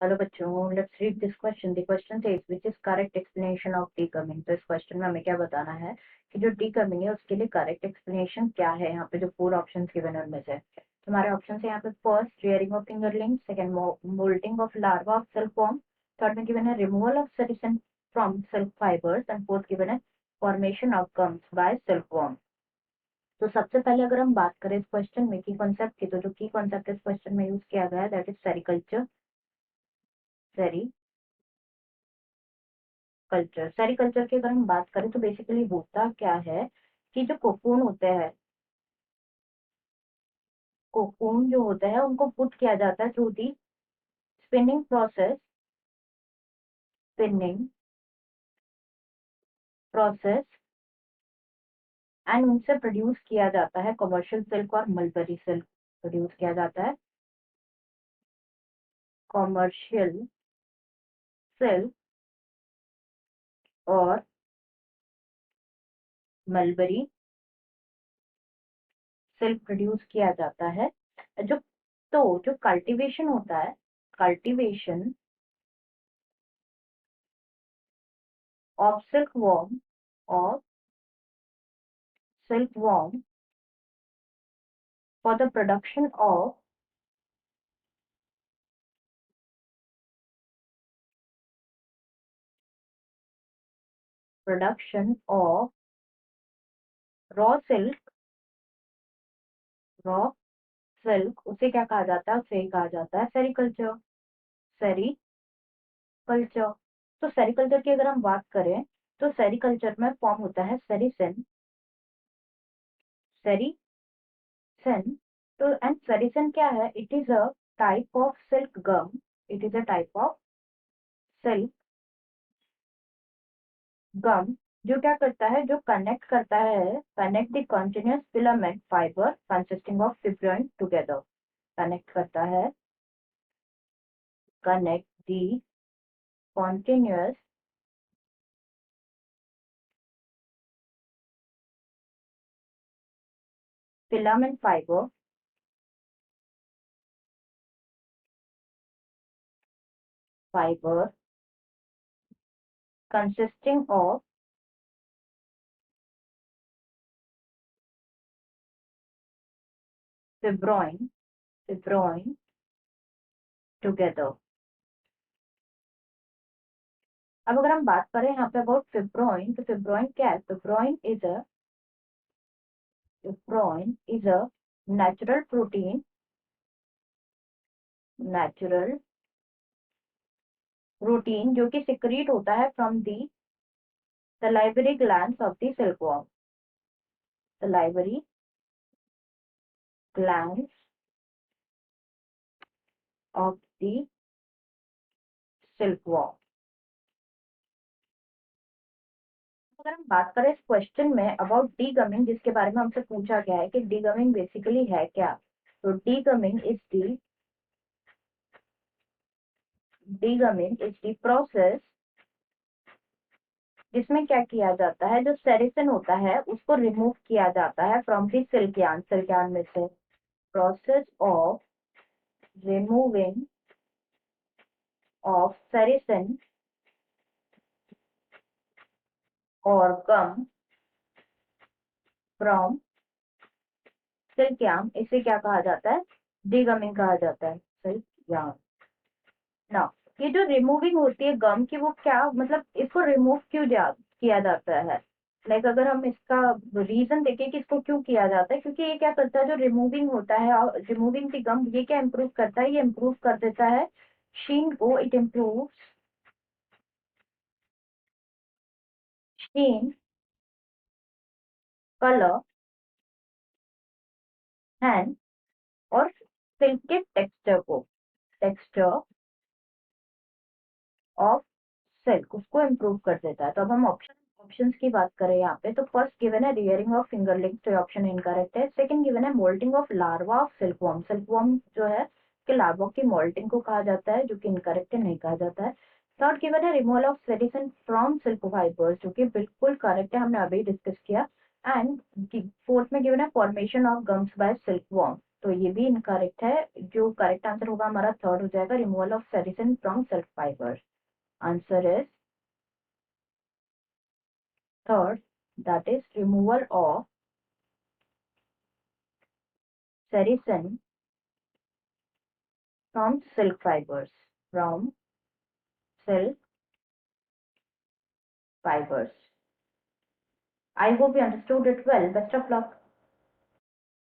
Hello बच्चों, let's read this question. The question says which is correct explanation of degumming. तो इस question में हमें क्या बताना है कि जो डीकमिंग है उसके लिए करेक्ट एक्सप्लेनेशन क्या है। यहाँ पे जो 4 ऑप्शंस गिवन है उनमें से हमारे ऑप्शन है यहाँ पे first rearing of fingerling, second moulting of larva of silkworm, third में गिवन है removal of sericin from silk fibres and fourth given है formation of gums by silkworm. तो सबसे पहले अगर हम बात करें इस क्वेश्चन में की कॉन्सेप्ट की, तो जो की कॉन्सेप्ट इस क्वेश्चन में यूज किया गया है दैट इज सेरिकल्चर। सेरिकल्चर की अगर हम बात करें तो बेसिकली होता क्या है कि जो कोकून होते हैं, कोकून जो होते हैं उनको पुट किया जाता है through the spinning process, spinning process and उनसे प्रोड्यूस किया जाता है कमर्शियल सिल्क और मलबरी सिल्क प्रोड्यूस किया जाता है। कमर्शियल सिल्क और मलबरी सिल्क प्रोड्यूस किया जाता है। जो जो कल्टीवेशन होता है, cultivation of silk worm, of silk worm for the production of raw silk, raw silk उसे क्या कहा जाता है, उसे कहा जाता है सेरिकल्चर। सेरिकल्चर। तो सेरिकल्चर की अगर हम बात करें तो सेरिकल्चर में फॉर्म होता है सेरिसन, सेरिसन। तो एंड सेरिसन क्या है, it is a type of silk gum, it is a type of silk gum जो क्या करता है, जो कनेक्ट करता है, connect the continuous filament fibre consisting of fibroin together, connect करता है, connect the continuous filament fiber consisting of fibroin together। अब अगर हम बात करें यहाँ पे अबाउट फिब्रोइन, तो फिब्रोइन क्या है, fibroin is a natural protein, natural protein जो कि सिक्रीट होता है from the salivary glands of the silkworm, salivary glands of the silkworm। अगर हम बात करें इस क्वेश्चन में अबाउट डीगमिंग, जिसके बारे में हमसे पूछा गया है कि डीगमिंग बेसिकली है क्या, तो डीगमिंग इज दी प्रोसेस जिसमें क्या किया जाता है, जो सेरिसन होता है उसको रिमूव किया जाता है from the silk yarn, silk yarn में से। प्रोसेस ऑफ रिमूविंग ऑफ सेरिसन और गम फ्रॉम सिल्क यार्न, इसे क्या कहा जाता है, डीगमिंग कहा जाता है, सिल्क यार्न ना। ये जो रिमूविंग होती है गम की, वो क्या मतलब इसको रिमूव क्यों किया जाता है, लाइक अगर हम इसका रीजन देखें कि इसको क्यों किया जाता है, क्योंकि ये क्या करता है, जो रिमूविंग होता है, रिमूविंग दी गम, ये क्या इम्प्रूव करता है, ये इम्प्रूव कर देता है शीन को, it improve sheen, colour and और सिल्क के टेक्सचर को, टेक्सचर ऑफ सिल्क उसको इम्प्रूव कर देता है। तो अब हम ऑप्शंस की बात करें यहाँ पे, तो फर्स्ट गिवन है रियरिंग ऑफ फिंगरलिंग्स, तो ऑप्शन इनकरेक्ट है। सेकंड गिवन है moulting of larva of silkworm, silkworm जो है कि लार्वा की मोल्टिंग को कहा जाता है, जो कि इनकरेक्ट है, नहीं कहा जाता है। थर्ड गिवन है removal of sericin from silk fibres, जो कि बिल्कुल करेक्ट है, हमने अभी डिस्कस किया। एंड फोर्थ में गिवन है formation of gums by silkworm, तो ये भी इनकरेक्ट है। जो करेक्ट आंसर होगा हमारा थर्ड हो जाएगा, removal of sericin from silk fibres. Answer is third, that is removal of sericin from silk fibers, from silk fibers. I hope you understood it well. Best of luck.